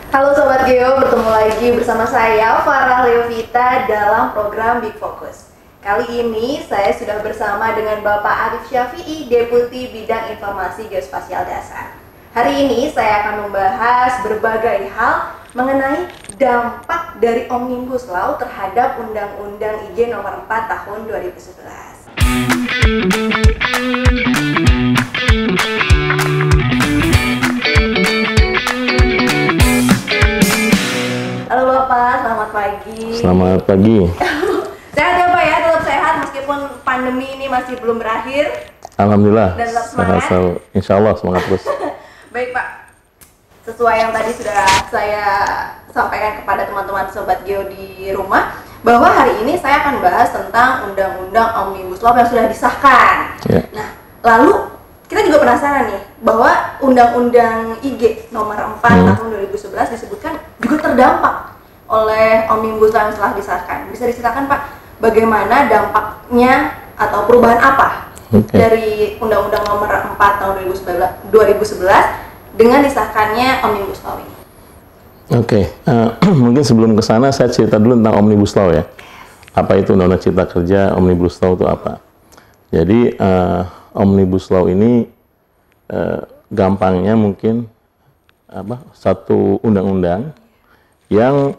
Halo Sobat Geo, bertemu lagi bersama saya Farah Leovita dalam program Big Focus. Kali ini saya sudah bersama dengan Bapak Arif Syafi'i, Deputi Bidang Informasi Geospasial Dasar. Hari ini saya akan membahas berbagai hal mengenai dampak dari Omnibus Law terhadap Undang-Undang IG Nomor 4 Tahun 2011. Halo Bapak, selamat pagi. Selamat pagi. Sehat ya Pak ya, tetap sehat meskipun pandemi ini masih belum berakhir. Alhamdulillah. Dan tetap semangat. Insya Allah semangat terus. Baik Pak, sesuai yang tadi sudah saya sampaikan kepada teman-teman Sobat Geo di rumah, bahwa hari ini saya akan bahas tentang Undang-Undang Omnibus Law yang sudah disahkan. Ya. Nah, lalu kita juga penasaran nih, bahwa Undang-Undang IG Nomor 4 Tahun 2011 disebutkan juga terdampak oleh Omnibus Law yang telah disahkan. Bisa diceritakan Pak, bagaimana dampaknya atau perubahan apa dari Undang-Undang Nomor 4 Tahun 2011 dengan disahkannya Omnibus Law ini? Mungkin sebelum ke sana saya cerita dulu tentang Omnibus Law ya. Apa itu Undang-Undang Cipta Kerja, Omnibus Law itu apa? Jadi Omnibus Law ini gampangnya mungkin satu undang-undang yang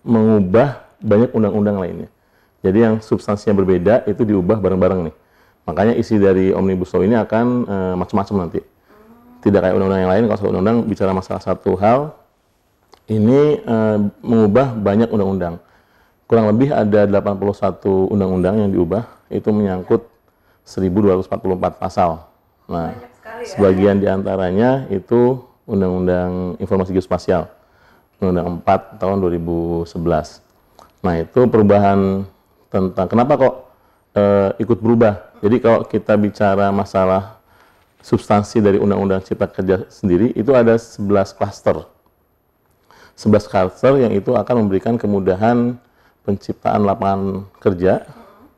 mengubah banyak undang-undang lainnya. Jadi yang substansinya berbeda itu diubah bareng-bareng nih. Makanya isi dari Omnibus Law ini akan macam-macam nanti. Tidak kayak undang-undang yang lain, kalau satu undang bicara masalah satu hal, ini mengubah banyak undang-undang. Kurang lebih ada 81 undang-undang yang diubah, itu menyangkut 1244 pasal. Nah, sebagian diantaranya itu Undang-Undang Informasi Geospasial, Undang-Undang 4 tahun 2011. Nah, itu perubahan tentang kenapa kok ikut berubah. Jadi kalau kita bicara masalah substansi dari Undang-Undang Cipta Kerja sendiri, itu ada 11 klaster. 11 klaster yang itu akan memberikan kemudahan penciptaan lapangan kerja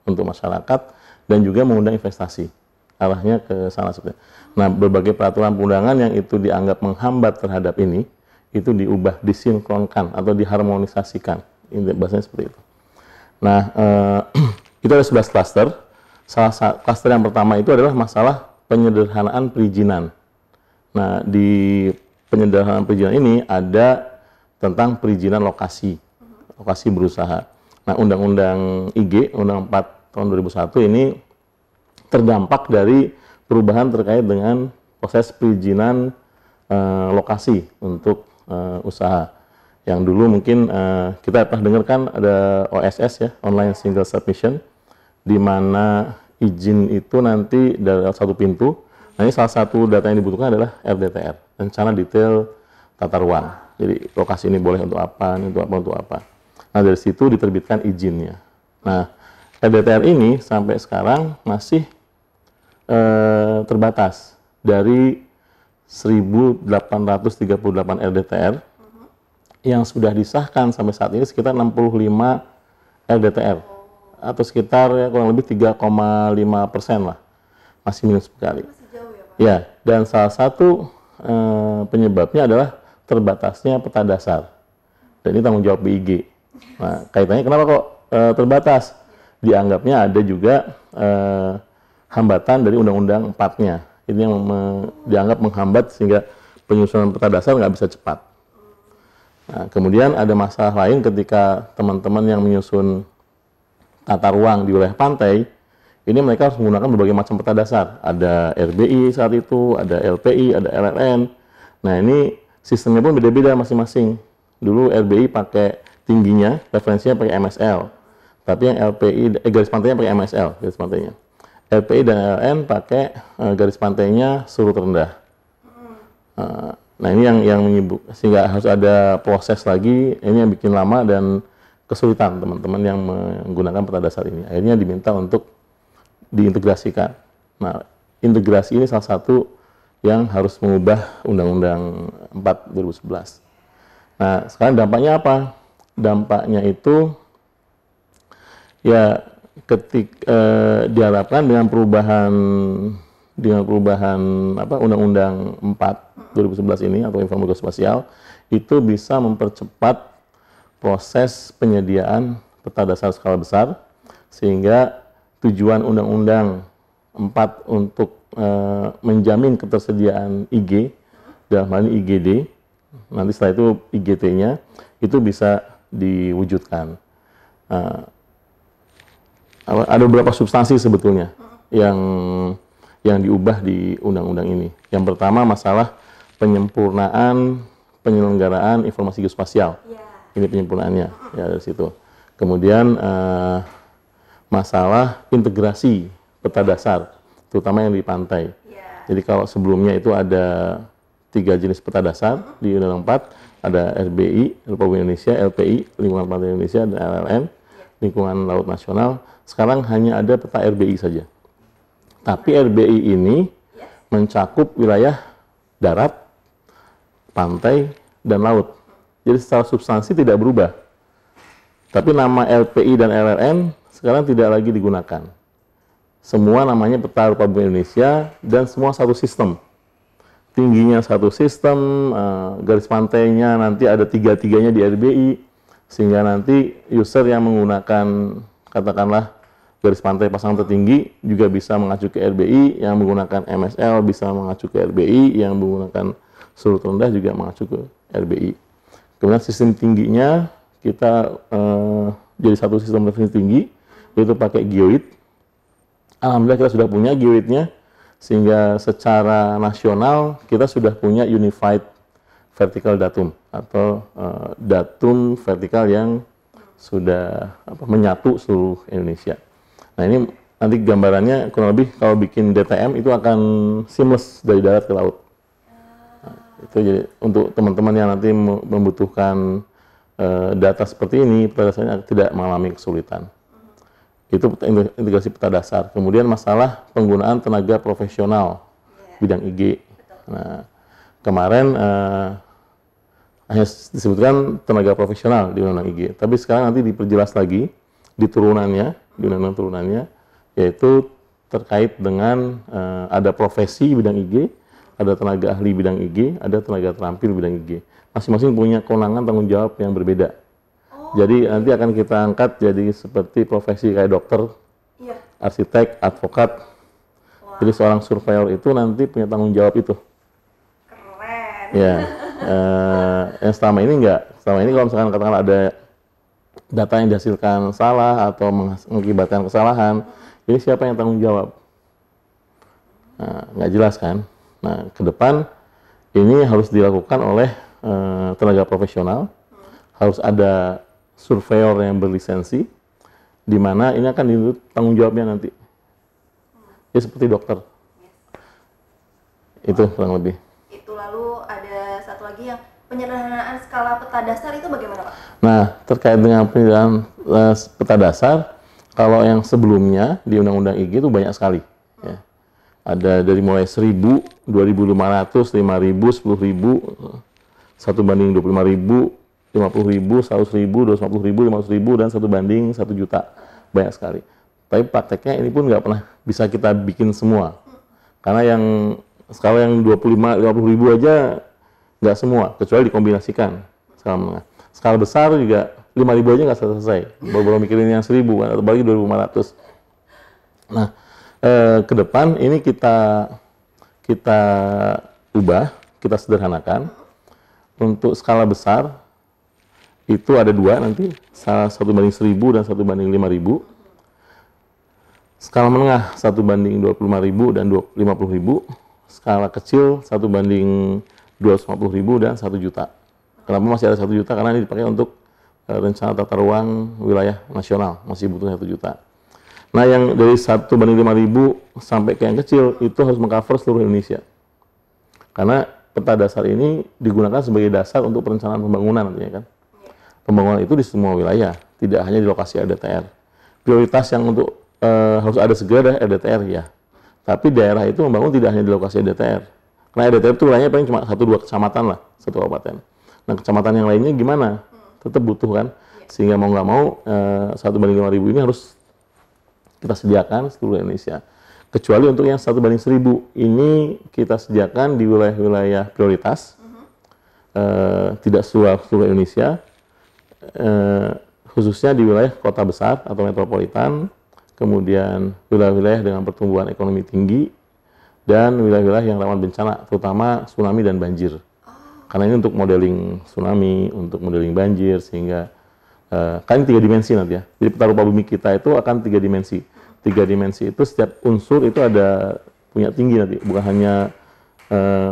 untuk masyarakat dan juga mengundang investasi. Arahnya ke sana sebenarnya. Nah, berbagai peraturan perundangan yang itu dianggap menghambat terhadap ini, itu diubah, disinkronkan atau diharmonisasikan. Ini bahasanya seperti itu. Nah, itu ada 11 klaster. Salah satu klaster yang pertama itu adalah masalah penyederhanaan perizinan. Nah, di penyederhanaan perizinan ini ada tentang perizinan lokasi berusaha. Nah, Undang-Undang IG, Undang 4 tahun 2001 ini terdampak dari perubahan terkait dengan proses perizinan lokasi untuk usaha. Yang dulu mungkin kita pernah dengar kan ada OSS ya, Online Single Submission, di mana izin itu nanti dari satu pintu. Nah, ini salah satu data yang dibutuhkan adalah RDTR, rencana detail tata ruang. Jadi lokasi ini boleh untuk apa, ini untuk apa, untuk apa. Nah, dari situ diterbitkan izinnya. Nah, RDTR ini sampai sekarang masih terbatas dari 1838 RDTR yang sudah disahkan sampai saat ini sekitar 65 RDTR atau sekitar ya, kurang lebih 3,5% lah, masih minus sekali. Masih jauh ya Pak? Ya, dan salah satu penyebabnya adalah terbatasnya peta dasar, dan ini tanggung jawab BIG. Nah, kaitannya kenapa kok terbatas? Dianggapnya ada juga hambatan dari Undang-Undang 4-nya. Ini yang dianggap menghambat sehingga penyusunan peta dasar nggak bisa cepat. Nah, kemudian ada masalah lain ketika teman-teman yang menyusun tata ruang di wilayah pantai, ini mereka harus menggunakan berbagai macam peta dasar. Ada RBI saat itu, ada LPI, ada LLN. Nah, ini sistemnya pun beda-beda masing-masing. Dulu RBI pakai tingginya, referensinya pakai MSL. Tapi yang LPI, garis pantainya pakai MSL, garis pantainya. LPI dan LLN pakai garis pantainya surut rendah. Nah, ini yang menyibuk, sehingga harus ada proses lagi, ini yang bikin lama dan kesulitan teman-teman yang menggunakan peta dasar ini. Akhirnya diminta untuk diintegrasikan. Nah, integrasi ini salah satu yang harus mengubah Undang-Undang 4 2011. Nah, sekarang dampaknya apa? Dampaknya itu ya diharapkan dengan perubahan dengan perubahan Undang-Undang 4 2011 ini atau informasi geospasial itu bisa mempercepat proses penyediaan peta dasar skala besar, sehingga tujuan Undang-Undang 4 untuk menjamin ketersediaan IG, dalam hal ini IGD, nanti setelah itu IGT-nya, itu bisa diwujudkan. Ada beberapa substansi sebetulnya yang diubah di undang-undang ini. Yang pertama masalah penyempurnaan penyelenggaraan informasi geospasial. Ini penyempurnaannya ya dari situ. Kemudian masalah integrasi peta dasar, terutama yang di pantai. Jadi kalau sebelumnya itu ada 3 jenis peta dasar di Undang-Undang 4, ada RBI, Republik Indonesia, LPI, Lingkungan Pantai Indonesia, dan LLN, Lingkungan Laut Nasional. Sekarang hanya ada peta RBI saja. Tapi RBI ini mencakup wilayah darat, pantai, dan laut. Jadi secara substansi tidak berubah. Tapi nama LPI dan LLN sekarang tidak lagi digunakan. Semua namanya peta Republik Indonesia dan semua satu sistem. Tingginya satu sistem, garis pantainya nanti ada 3-3-nya di RBI, sehingga nanti user yang menggunakan katakanlah garis pantai pasang tertinggi juga bisa mengacu ke RBI, yang menggunakan MSL bisa mengacu ke RBI, yang menggunakan surut rendah juga mengacu ke RBI. Kemudian sistem tingginya kita jadi satu sistem referensi tinggi, yaitu pakai geoid. Alhamdulillah kita sudah punya geoidnya, sehingga secara nasional kita sudah punya unified vertical datum atau datum vertikal yang sudah menyatu seluruh Indonesia. Nah ini nanti gambarannya kurang lebih kalau bikin DTM itu akan seamless dari darat ke laut. Nah, itu jadi untuk teman-teman yang nanti membutuhkan data seperti ini, peta dasarnya tidak mengalami kesulitan. Itu integrasi peta dasar. Kemudian masalah penggunaan tenaga profesional bidang IG. Nah, kemarin hanya disebutkan tenaga profesional di undang-undang IG, tapi sekarang nanti diperjelas lagi di turunannya, di undang-undang turunannya, yaitu terkait dengan ada profesi bidang IG, ada tenaga ahli bidang IG, ada tenaga terampil bidang IG. Masing-masing punya kewenangan tanggung jawab yang berbeda. Jadi nanti akan kita angkat jadi seperti profesi kayak dokter, arsitek, advokat. Jadi seorang surveyor itu nanti punya tanggung jawab itu. Keren. Ya, yang selama ini enggak. Selama ini kalau misalkan katakan ada data yang dihasilkan salah atau mengakibatkan kesalahan, ini siapa yang tanggung jawab? Nah, nggak jelas kan? Nah, ke depan ini harus dilakukan oleh tenaga profesional, harus ada surveyor yang berlisensi, di mana ini akan dituntut tanggung jawabnya nanti. Ya seperti dokter. Itu kurang lebih. Itu lalu ada satu lagi yang penyederhanaan skala peta dasar itu bagaimana Pak? Nah, terkait dengan penyederhanaan peta dasar, kalau yang sebelumnya di Undang-Undang IG itu banyak sekali. Ya. Ada dari mulai 1.000, 2.500, 5.000, 10.000, 1:25.000, 50.000, 100.000, 250.000, 500.000, dan 1:1 juta. Banyak sekali. Tapi prakteknya ini pun nggak pernah bisa kita bikin semua. Karena yang skala yang 50.000 aja nggak semua, kecuali dikombinasikan skala menengah. Skala besar juga 5.000 aja nggak selesai. Baru mikirin yang 1.000 kan, atau bagi 2.500. Nah, ke depan ini kita ubah, kita sederhanakan. Untuk skala besar itu ada 2 nanti, 1:1.000 dan 1:5.000. Skala menengah 1:25.000 dan 50.000. Skala kecil 1:250.000 dan 1 juta. Kenapa masih ada 1 juta? Karena ini dipakai untuk rencana tata ruang wilayah nasional, masih butuh 1 juta. Nah yang dari 1:5.000 sampai ke yang kecil itu harus mengcover seluruh Indonesia. Karena peta dasar ini digunakan sebagai dasar untuk perencanaan pembangunan nantinya kan. Pembangunan itu di semua wilayah, tidak hanya di lokasi RDTR. Prioritas yang untuk harus ada segera adalah RDTR ya. Tapi daerah itu membangun tidak hanya di lokasi RDTR. Karena RDTR itu wilayahnya paling cuma 1-2 kecamatan lah, 1 kabupaten. Nah kecamatan yang lainnya gimana? Tetap butuh kan. Sehingga mau nggak mau 1:5.000 ini harus kita sediakan seluruh Indonesia. Kecuali untuk yang 1:1000 ini kita sediakan di wilayah-wilayah prioritas, tidak seluruh Indonesia, khususnya di wilayah kota besar atau metropolitan, kemudian wilayah-wilayah dengan pertumbuhan ekonomi tinggi, dan wilayah-wilayah yang rawan bencana, terutama tsunami dan banjir. Karena ini untuk modeling tsunami, untuk modeling banjir, sehingga kan 3 dimensi nanti ya. Jadi peta rupa bumi kita itu akan 3 dimensi. 3 dimensi itu setiap unsur itu ada punya tinggi nanti, bukan hanya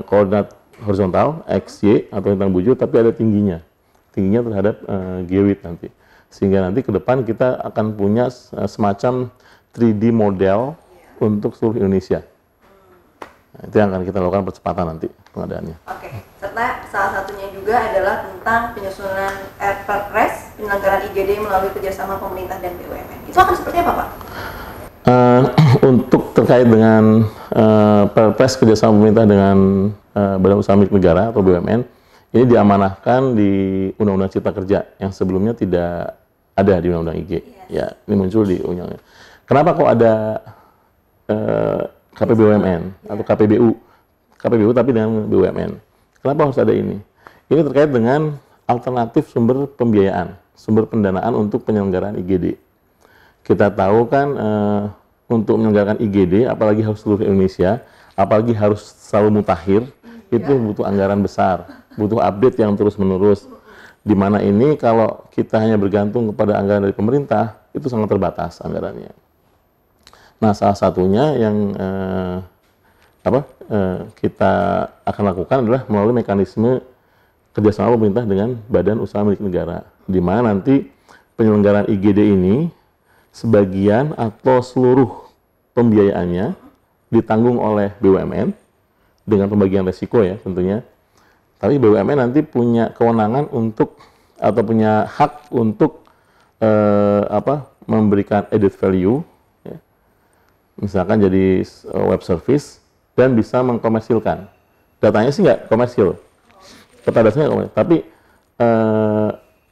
koordinat horizontal x, y atau lintang bujur, tapi ada tingginya terhadap geoid nanti. Sehingga nanti ke depan kita akan punya semacam 3D model untuk seluruh Indonesia. Nah, itu yang akan kita lakukan percepatan nanti pengadaannya. Oke, serta salah satunya juga adalah tentang penyusunan Perpres penyelenggaraan IGD melalui kerjasama pemerintah dan BUMN. Itu akan seperti apa, Pak? Untuk terkait dengan Perpres kerjasama pemerintah dengan Badan Usaha Milik Negara atau BUMN, ini diamanahkan di Undang-Undang Cipta Kerja yang sebelumnya tidak ada di Undang-Undang IG. Ya, ini muncul di Undang-Undang. Kenapa kok ada KPBUMN atau KPBU tapi dengan BUMN? Kenapa harus ada ini? Ini terkait dengan alternatif sumber pembiayaan, sumber pendanaan untuk penyelenggaraan IGD. Kita tahu kan untuk menyelenggarakan IGD, apalagi harus seluruh Indonesia, apalagi harus selalu mutakhir, itu butuh anggaran besar, butuh update yang terus-menerus. Di mana ini kalau kita hanya bergantung kepada anggaran dari pemerintah, itu sangat terbatas anggarannya. Nah, salah satunya yang kita akan lakukan adalah melalui mekanisme kerjasama pemerintah dengan Badan Usaha Milik Negara, di mana nanti penyelenggaraan IGD ini sebagian atau seluruh pembiayaannya ditanggung oleh BUMN dengan pembagian resiko ya tentunya. Tapi BUMN nanti punya kewenangan untuk atau punya hak untuk memberikan added value, ya. Misalkan jadi web service dan bisa mengkomersilkan. Datanya sih nggak komersil, peta dasarnya nggak komersil, tapi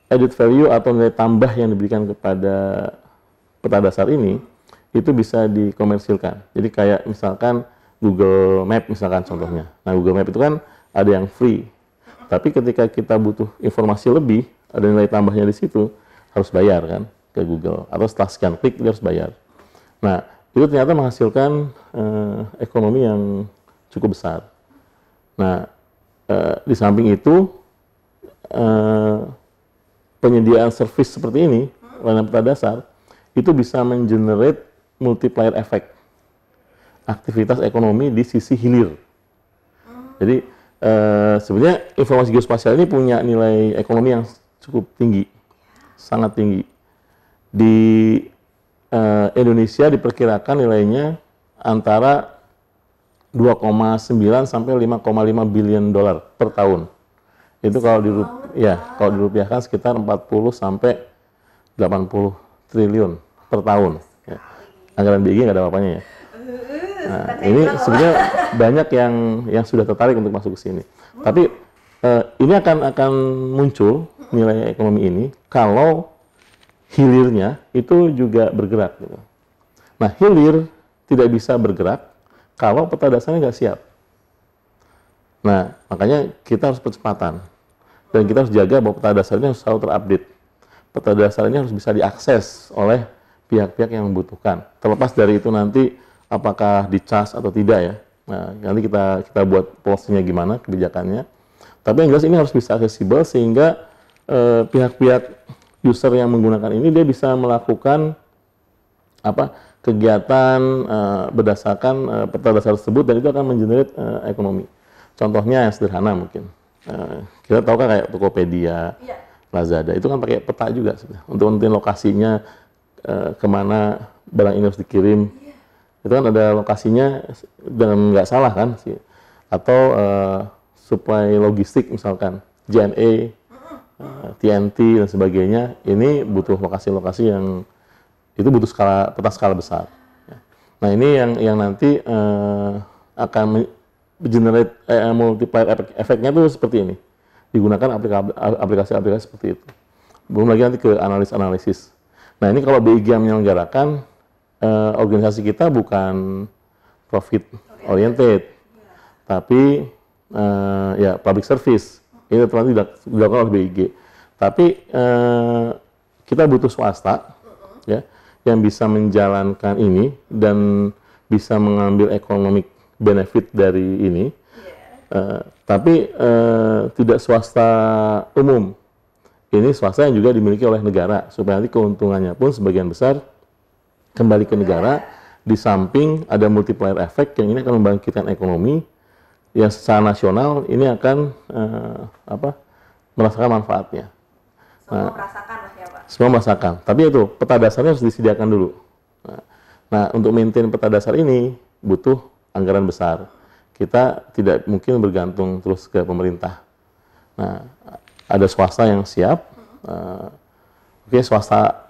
added value atau nilai tambah yang diberikan kepada peta dasar ini itu bisa dikomersilkan. Jadi kayak misalkan Google Map misalkan contohnya. Nah, Google Map itu kan ada yang free. Tapi ketika kita butuh informasi lebih, ada nilai tambahnya di situ, harus bayar kan ke Google. Atau setelah sekian klik dia harus bayar. Nah, itu ternyata menghasilkan ekonomi yang cukup besar. Nah, di samping itu penyediaan service seperti ini, layanan peta dasar, itu bisa mengenerate multiplier effect aktivitas ekonomi di sisi hilir. Jadi sebenarnya informasi geospasial ini punya nilai ekonomi yang cukup tinggi, sangat tinggi. Di Indonesia diperkirakan nilainya antara 2,9 sampai 5,5 billion dolar per tahun. Itu kalau dirupiahkan sekitar 40 sampai 80 triliun per tahun. Ya. Anggaran BG nggak ada apa-apanya ya. Nah, ini sebenarnya banyak yang sudah tertarik untuk masuk ke sini. Tapi ini akan muncul nilai ekonomi ini kalau hilirnya itu juga bergerak. Gitu. Nah, hilir tidak bisa bergerak kalau peta dasarnya nggak siap. Nah, makanya kita harus percepatan. Dan kita harus jaga bahwa peta dasarnya harus selalu terupdate. Peta dasarnya harus bisa diakses oleh pihak-pihak yang membutuhkan. Terlepas dari itu nanti apakah dicas atau tidak ya. Nah, nanti kita buat policy-nya gimana, kebijakannya. Tapi yang jelas ini harus bisa aksesibel sehingga pihak-pihak user yang menggunakan ini dia bisa melakukan kegiatan berdasarkan peta dasar tersebut dan itu akan mengenerate ekonomi. Contohnya yang sederhana mungkin. Kita tahu kan kayak Tokopedia, Lazada, itu kan pakai peta juga untuk nentuin lokasinya kemana barang ini harus dikirim. Itu kan ada lokasinya dengan nggak salah kan sih. Atau supply logistik misalkan JNE, TNT dan sebagainya, ini butuh lokasi-lokasi yang itu butuh peta skala besar. Nah, ini yang nanti akan generate multiplier efeknya tuh seperti ini. Digunakan aplikasi-aplikasi seperti itu. Belum lagi nanti ke analisis. Nah, ini kalau BIG yang menyelenggarakan, organisasi kita bukan profit oriented, tapi ya public service itu nanti dilakukan oleh BIG. Tapi kita butuh swasta ya yang bisa menjalankan ini dan bisa mengambil economic benefit dari ini. Tapi tidak swasta umum. Ini swasta yang juga dimiliki oleh negara supaya nanti keuntungannya pun sebagian besar kembali ke negara. Di samping ada multiplier effect yang ini akan membangkitkan ekonomi yang secara nasional ini akan merasakan manfaatnya. Semua merasakan lah ya Pak. Semua merasakan. Tapi itu peta dasarnya harus disediakan dulu. Nah, untuk maintain peta dasar ini butuh anggaran besar. Kita tidak mungkin bergantung terus ke pemerintah. Nah, ada swasta yang siap. Oke, swasta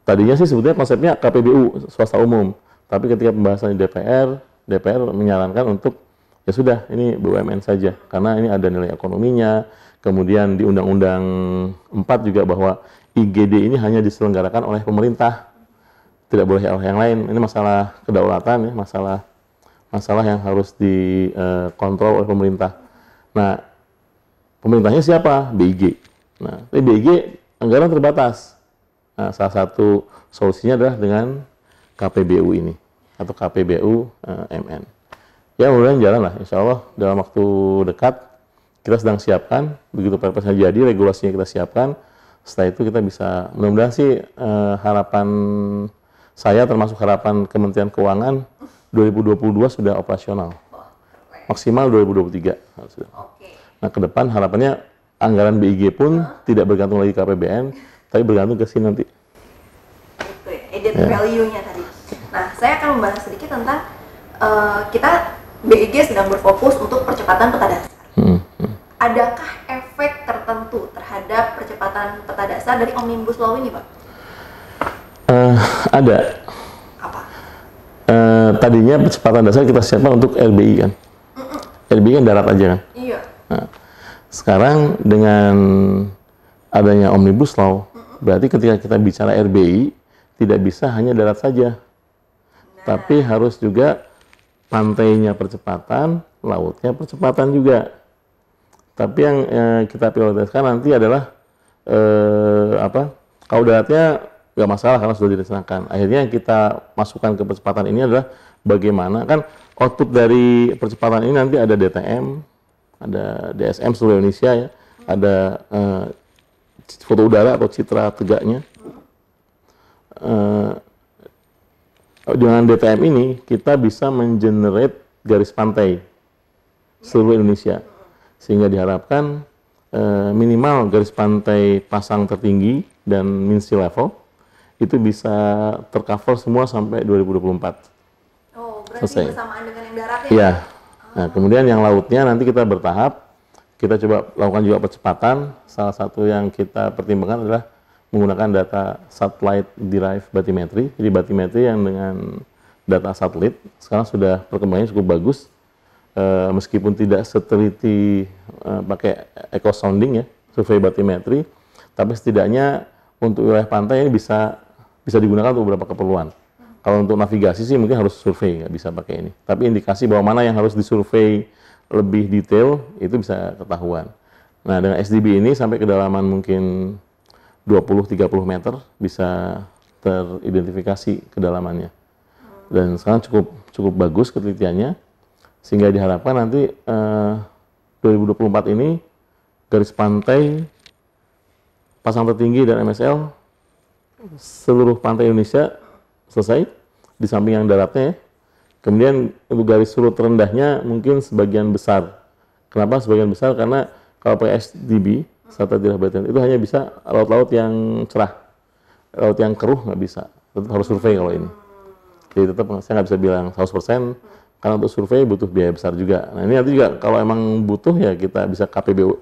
tadinya sih sebetulnya konsepnya KPBU, swasta umum. Tapi ketika pembahasan di DPR menyarankan untuk ya sudah ini BUMN saja karena ini ada nilai ekonominya. Kemudian di Undang-Undang 4 juga bahwa IGD ini hanya diselenggarakan oleh pemerintah, tidak boleh oleh yang lain. Ini masalah kedaulatan ya, masalah yang harus dikontrol oleh pemerintah. Nah, pemerintahnya siapa? BIG. Nah, tapi BIG anggaran terbatas. Nah, salah satu solusinya adalah dengan KPBU ini atau KPBU MN. Ya mudah-mudahan jalan lah, insya Allah dalam waktu dekat kita sedang siapkan, begitu perpresnya jadi, regulasinya kita siapkan, setelah itu kita bisa, mudah-mudahan sih harapan saya termasuk harapan Kementerian Keuangan 2022 sudah operasional, maksimal 2023. Nah ke depan harapannya anggaran BIG pun tidak bergantung lagi ke APBN, tapi bergantung ke sini nanti. Itu ya, added value-nya tadi. Nah, saya akan membahas sedikit tentang kita BIG sedang berfokus untuk percepatan peta dasar. Adakah efek tertentu terhadap percepatan peta dasar dari Omnibus Law ini, Pak? Ada. Apa? Tadinya percepatan dasar kita siapkan untuk LBI kan. LBI kan darat aja kan. Iya. Nah, sekarang dengan adanya Omnibus Law, berarti ketika kita bicara RBI tidak bisa hanya darat saja. Tapi harus juga pantainya percepatan, lautnya percepatan juga. Tapi yang kita prioritaskan nanti adalah kalau daratnya nggak masalah karena sudah direncanakan. Akhirnya yang kita masukkan ke percepatan ini adalah bagaimana kan output dari percepatan ini nanti ada DTM, ada DSM seluruh Indonesia ya, ada foto udara atau citra tegaknya. Dengan DTM ini kita bisa mengenerate garis pantai seluruh Indonesia sehingga diharapkan minimal garis pantai pasang tertinggi dan mean sea level itu bisa tercover semua sampai 2024. Oh, berarti selesai. Bersamaan dengan yang daratnya? Iya. Nah, kemudian yang lautnya nanti kita bertahap, kita coba lakukan juga percepatan. Salah satu yang kita pertimbangkan adalah menggunakan data satellite derived bathymetry. Jadi bathymetry yang dengan data satelit sekarang sudah perkembangannya cukup bagus, meskipun tidak seteliti pakai echo sounding ya, survei bathymetry, tapi setidaknya untuk wilayah pantai ini bisa digunakan untuk beberapa keperluan. Kalau untuk navigasi sih mungkin harus survei, nggak bisa pakai ini. Tapi indikasi bahwa mana yang harus disurvei lebih detail itu bisa ketahuan. Nah dengan SDB ini sampai kedalaman mungkin 20-30 meter bisa teridentifikasi kedalamannya. Dan sekarang cukup bagus ketelitiannya, sehingga diharapkan nanti 2024 ini garis pantai pasang tertinggi dan MSL seluruh pantai Indonesia selesai, di samping yang daratnya ya. Kemudian untuk garis surut terendahnya mungkin sebagian besar. Kenapa sebagian besar? Karena kalau pakai SDB, satellite derived bathymetry, itu hanya bisa laut-laut yang cerah. Laut yang keruh nggak bisa. Tetap harus survei kalau ini. Jadi tetap saya nggak bisa bilang 100%, karena untuk survei butuh biaya besar juga. Nah ini nanti juga kalau emang butuh ya kita bisa KPBU,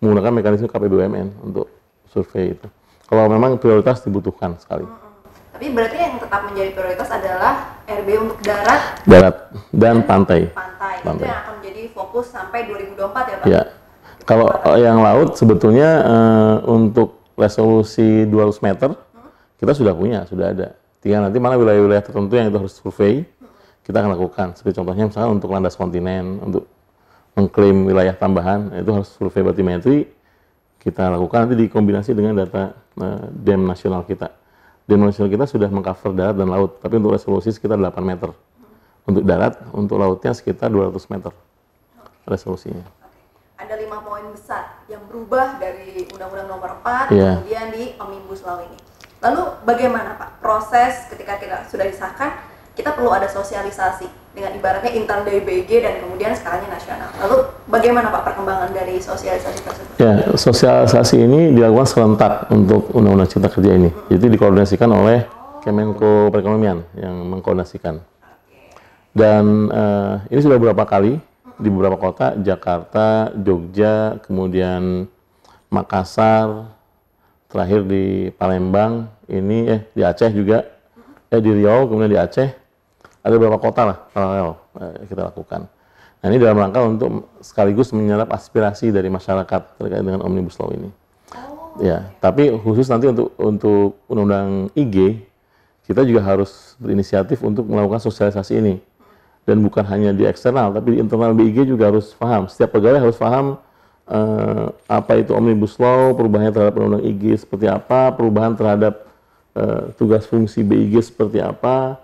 menggunakan mekanisme KPBUMN untuk survei itu. Kalau memang prioritas dibutuhkan sekali. Tapi berarti yang tetap menjadi prioritas adalah RB untuk darat dan pantai. Itu yang akan menjadi fokus sampai 2024 ya Pak? Ya. Kalau yang laut sebetulnya untuk resolusi 200 meter kita sudah punya, sudah ada. Tinggal nanti mana wilayah-wilayah tertentu yang itu harus survei, kita akan lakukan. Seperti contohnya misalnya untuk landas kontinen, untuk mengklaim wilayah tambahan, itu harus survei batimetri kita lakukan, nanti dikombinasi dengan data DEM nasional kita. DEM nasional kita sudah mengcover darat dan laut, tapi untuk resolusi sekitar 8 meter. Untuk darat, untuk lautnya sekitar 200 meter resolusinya. Ada 5 poin besar yang berubah dari Undang-Undang Nomor 4 Iya. kemudian di Omnibus Law ini. Lalu bagaimana Pak proses ketika kita sudah disahkan, kita perlu ada sosialisasi dengan ibaratnya internal dari BIG dan kemudian skalanya nasional. Lalu bagaimana Pak perkembangan dari sosialisasi tersebut? Ya, sosialisasi ini dilakukan serentak untuk Undang-Undang Cipta Kerja ini. Jadi dikoordinasikan oleh Kemenko Perekonomian yang mengkoordinasikan. Dan ini sudah beberapa kali di beberapa kota, Jakarta, Jogja, kemudian Makassar, terakhir di Palembang, ini di Aceh juga, di Riau, kemudian di Aceh, ada beberapa kota lah paralel kita lakukan. Nah ini dalam rangka untuk sekaligus menyerap aspirasi dari masyarakat terkait dengan Omnibus Law ini. Ya, tapi khusus nanti untuk Undang-Undang IG, kita juga harus berinisiatif untuk melakukan sosialisasi ini. Dan bukan hanya di eksternal, tapi di internal BIG juga harus paham. Setiap pegawai harus paham apa itu Omnibus Law, perubahannya terhadap Undang-Undang IG seperti apa, perubahan terhadap tugas fungsi BIG seperti apa.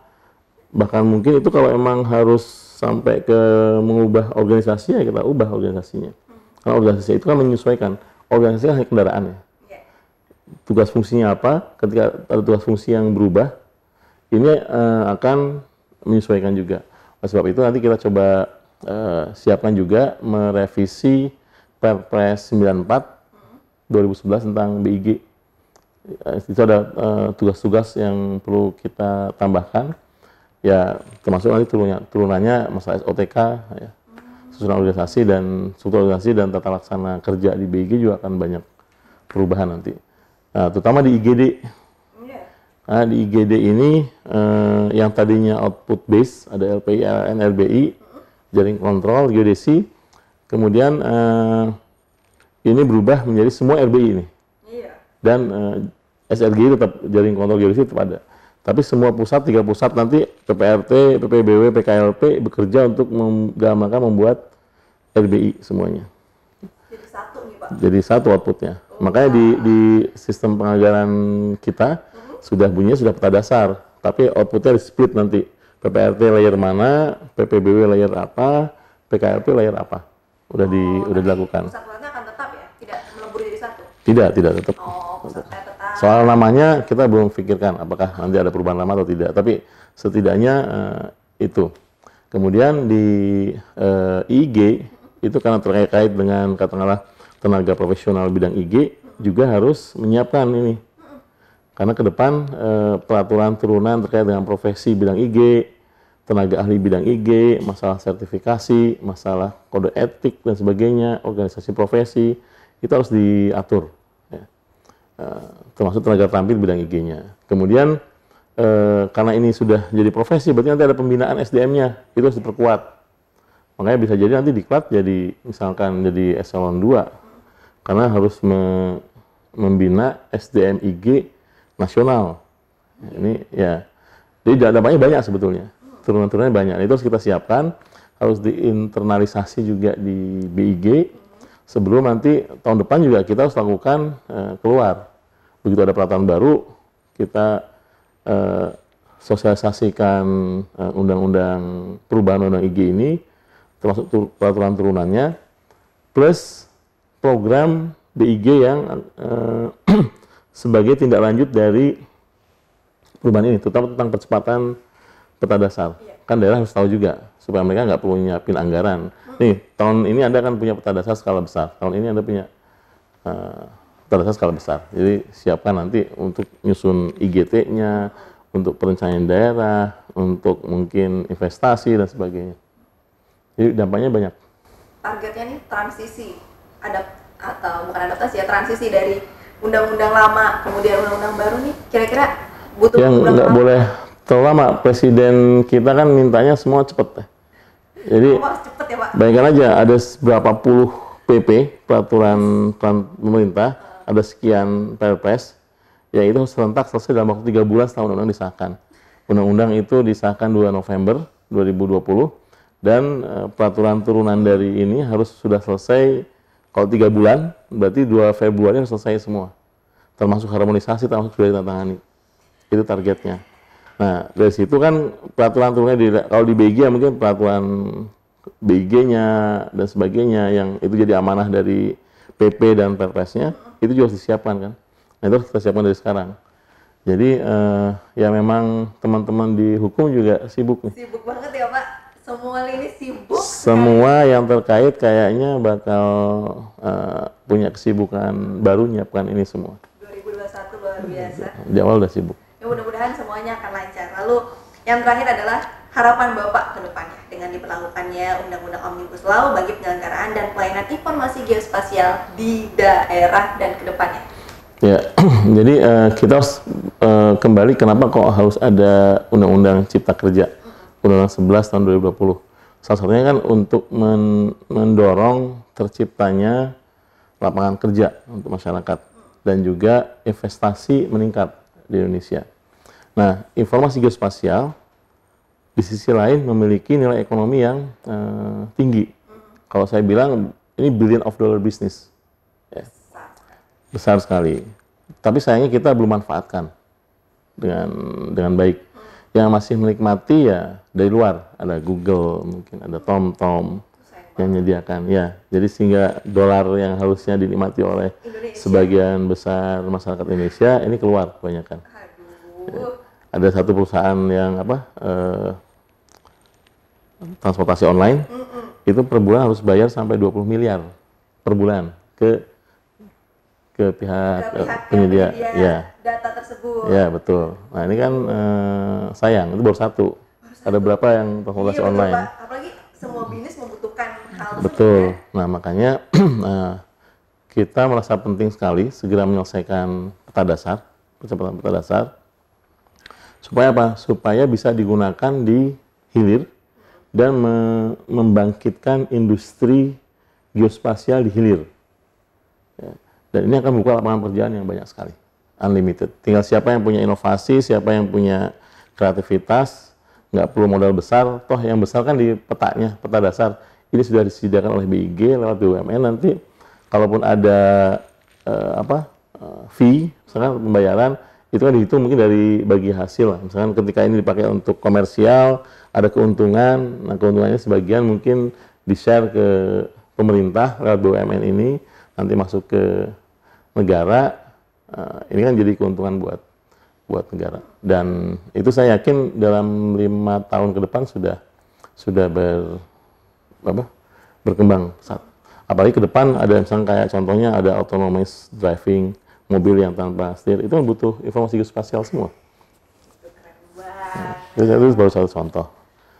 Bahkan mungkin itu kalau emang harus sampai ke mengubah organisasi, ya kita ubah organisasinya. Karena organisasi itu kan menyesuaikan. Organisasi kan hanya kendaraan ya. Tugas fungsinya apa, ketika ada tugas fungsi yang berubah, ini akan menyesuaikan juga. Oleh sebab itu nanti kita coba siapkan juga merevisi Perpres 94 2011 tentang BIG. Itu ada tugas-tugas yang perlu kita tambahkan. Ya, termasuk nanti turunannya masalah SOTK, ya, susunan organisasi dan struktur organisasi dan tata laksana kerja di BIG juga akan banyak perubahan nanti. Nah, terutama di IGD. Nah, di IGD ini yang tadinya output base, ada LPI, LLN, LBI, jaring kontrol, geodesi, kemudian ini berubah menjadi semua RBI ini. Dan SRGI tetap, jaring kontrol geodesi tetap ada. Tapi semua pusat, 3 pusat nanti PPRT, PPBW, PKLP bekerja untuk membuat RBI semuanya. Jadi satu nih Pak? Jadi satu outputnya. Makanya di sistem penganggaran kita, sudah bunyinya sudah peta dasar, tapi outputnya di split nanti. PPRT layer mana, PPBW layer apa, PKLP layer apa. Udah dilakukan. Pusat-pusatnya akan tetap ya? Tidak melebur jadi satu? Tidak tetap. Pusatnya tetap. Soal namanya kita belum pikirkan apakah nanti ada perubahan nama atau tidak, tapi setidaknya itu. Kemudian di IG itu karena terkait dengan katakanlah tenaga profesional bidang IG juga harus menyiapkan ini. Karena ke depan peraturan turunan terkait dengan profesi bidang IG, tenaga ahli bidang IG, masalah sertifikasi, masalah kode etik dan sebagainya, organisasi profesi, itu harus diatur. Ya. Termasuk tenaga terampil bidang IG-nya. Kemudian karena ini sudah jadi profesi, berarti nanti ada pembinaan SDM-nya, itu harus diperkuat. Makanya bisa jadi nanti diklat jadi misalkan jadi eselon 2, karena harus membina SDM IG nasional. Ini ya, jadi dampaknya banyak sebetulnya, turunan-turunannya banyak. Itu harus kita siapkan, harus diinternalisasi juga di BIG. Sebelum nanti tahun depan juga kita harus lakukan keluar. Begitu ada peraturan baru, kita sosialisasikan undang-undang perubahan undang IG ini, termasuk peraturan turunannya, plus program BIG yang sebagai tindak lanjut dari perubahan ini, terutama tentang percepatan peta dasar. Kan daerah harus tahu juga, supaya mereka nggak perlu nyiapin anggaran. Nih, tahun ini Anda kan punya peta dasar skala besar, tahun ini Anda punya peta dasar skala besar. Jadi siapkan nanti untuk nyusun IGT-nya, untuk perencanaan daerah, untuk mungkin investasi dan sebagainya. Jadi dampaknya banyak. Targetnya nih transisi, atau bukan adaptasi ya, transisi dari undang-undang lama kemudian undang-undang baru nih, kira-kira butuh yang nggak boleh terlalu lama. Presiden kita kan mintanya semua cepet. Jadi cepet ya Pak? bayangkan aja ada berapa puluh PP peraturan pemerintah, ada sekian Perpres, ya itu serentak selesai dalam waktu 3 bulan setelah undang-undang disahkan. Undang-undang itu disahkan 2 November, 2020 dan peraturan turunan dari ini harus sudah selesai. Kalau 3 bulan berarti 2 Februari harus selesai semua, termasuk harmonisasi, termasuk sudah ditandatangani. Itu targetnya. Nah, dari situ kan peraturan turunnya kalau di BG ya mungkin peraturan BG-nya dan sebagainya yang itu jadi amanah dari PP dan Perpresnya, itu juga harus disiapkan kan. Nah, itu harus kita siapkan dari sekarang. Jadi ya memang teman-teman di hukum juga sibuk nih. Sibuk banget ya Pak, semua lini sibuk. Semua yang terkait kayaknya bakal punya kesibukan baru nyiapkan ini semua. 2021 luar biasa. Di awal udah sibuk. Ya mudah-mudahan semuanya akan lancar. Lalu yang terakhir adalah harapan Bapak ke depannya dengan diberlakukannya Undang-Undang Omnibus Law bagi penyelenggaraan dan pelayanan informasi geospasial di daerah dan ke depannya. Ya, jadi kita harus kembali kenapa kok harus ada Undang-Undang Cipta Kerja, Undang-Undang 11 tahun 2020. Salah satunya kan untuk mendorong terciptanya lapangan kerja untuk masyarakat dan juga investasi meningkat di Indonesia. Nah, informasi geospasial di sisi lain memiliki nilai ekonomi yang tinggi. Kalau saya bilang ini billion of dollar business, ya. Besar sekali. Tapi sayangnya kita belum manfaatkan dengan baik. Yang masih menikmati ya dari luar, ada Google, mungkin ada TomTom yang menyediakan, ya. Jadi sehingga dolar yang harusnya dinikmati oleh sebagian besar masyarakat Indonesia ini keluar kebanyakan. Ya. Ada satu perusahaan yang transportasi online, itu per bulan harus bayar sampai 20 miliar per bulan ke pihak penyedia ya data tersebut. Ya betul. Nah ini kan sayang, itu baru satu. Ada berapa yang transportasi online? Pak. Apalagi semua bisnis membutuhkan hal tersebut. Betul. Nah makanya kita merasa penting sekali segera menyelesaikan peta dasar, percepatan peta dasar. Supaya apa? Supaya bisa digunakan di hilir dan membangkitkan industri geospasial di hilir. Ya. Dan ini akan membuka lapangan pekerjaan yang banyak sekali, unlimited. Tinggal siapa yang punya inovasi, siapa yang punya kreativitas, nggak perlu modal besar. Toh yang besar kan di petanya, peta dasar. Ini sudah disediakan oleh BIG lewat BUMN. Nanti kalaupun ada fee, misalkan pembayaran, itu kan dihitung mungkin dari bagi hasil. Misalkan ketika ini dipakai untuk komersial, ada keuntungan. Nah keuntungannya sebagian mungkin di-share ke pemerintah lewat BUMN ini, nanti masuk ke negara. Ini kan jadi keuntungan buat negara. Dan itu saya yakin dalam 5 tahun ke depan sudah berkembang pesat. Apalagi ke depan ada misalnya kayak contohnya ada autonomous driving, mobil yang tanpa setir, itu kan butuh informasi geospasial semua. Itu baru satu contoh.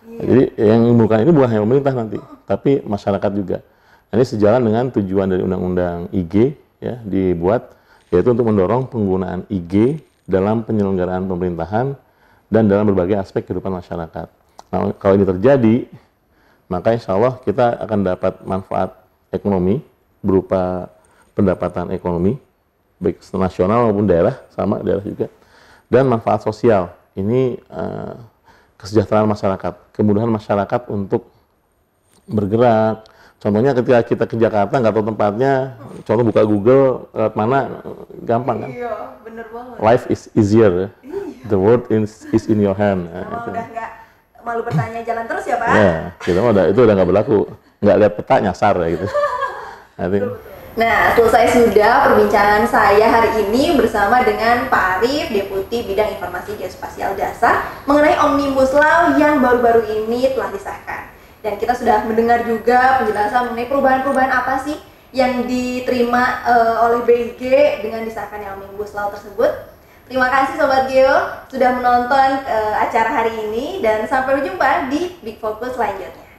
Jadi yang bukan ini bukan hanya pemerintah nanti, tapi masyarakat juga. Ini sejalan dengan tujuan dari Undang-Undang IG ya dibuat, yaitu untuk mendorong penggunaan IG dalam penyelenggaraan pemerintahan dan dalam berbagai aspek kehidupan masyarakat. Nah, kalau ini terjadi, maka insya Allah kita akan dapat manfaat ekonomi berupa pendapatan ekonomi, baik nasional maupun daerah, sama daerah juga, dan manfaat sosial. Ini kesejahteraan masyarakat, kemudahan masyarakat untuk bergerak. Contohnya ketika kita ke Jakarta nggak tahu tempatnya, contoh buka Google lewat mana, gampang kan? Iya, bener banget. Life is easier, the world is in your hand. Nah, udah nggak malu bertanya jalan terus ya Pak? Ya, kita itu udah nggak berlaku, nggak lihat peta nyasar ya gitu. Nah, selesai sudah perbincangan saya hari ini bersama dengan Pak Arief, Deputi Bidang Informasi Geospasial Dasar mengenai Omnibus Law yang baru-baru ini telah disahkan. Dan kita sudah mendengar juga penjelasan mengenai perubahan-perubahan apa sih yang diterima oleh BIG dengan disahkannya Omnibus Law tersebut. Terima kasih Sobat Geo sudah menonton acara hari ini dan sampai berjumpa di Big Focus selanjutnya.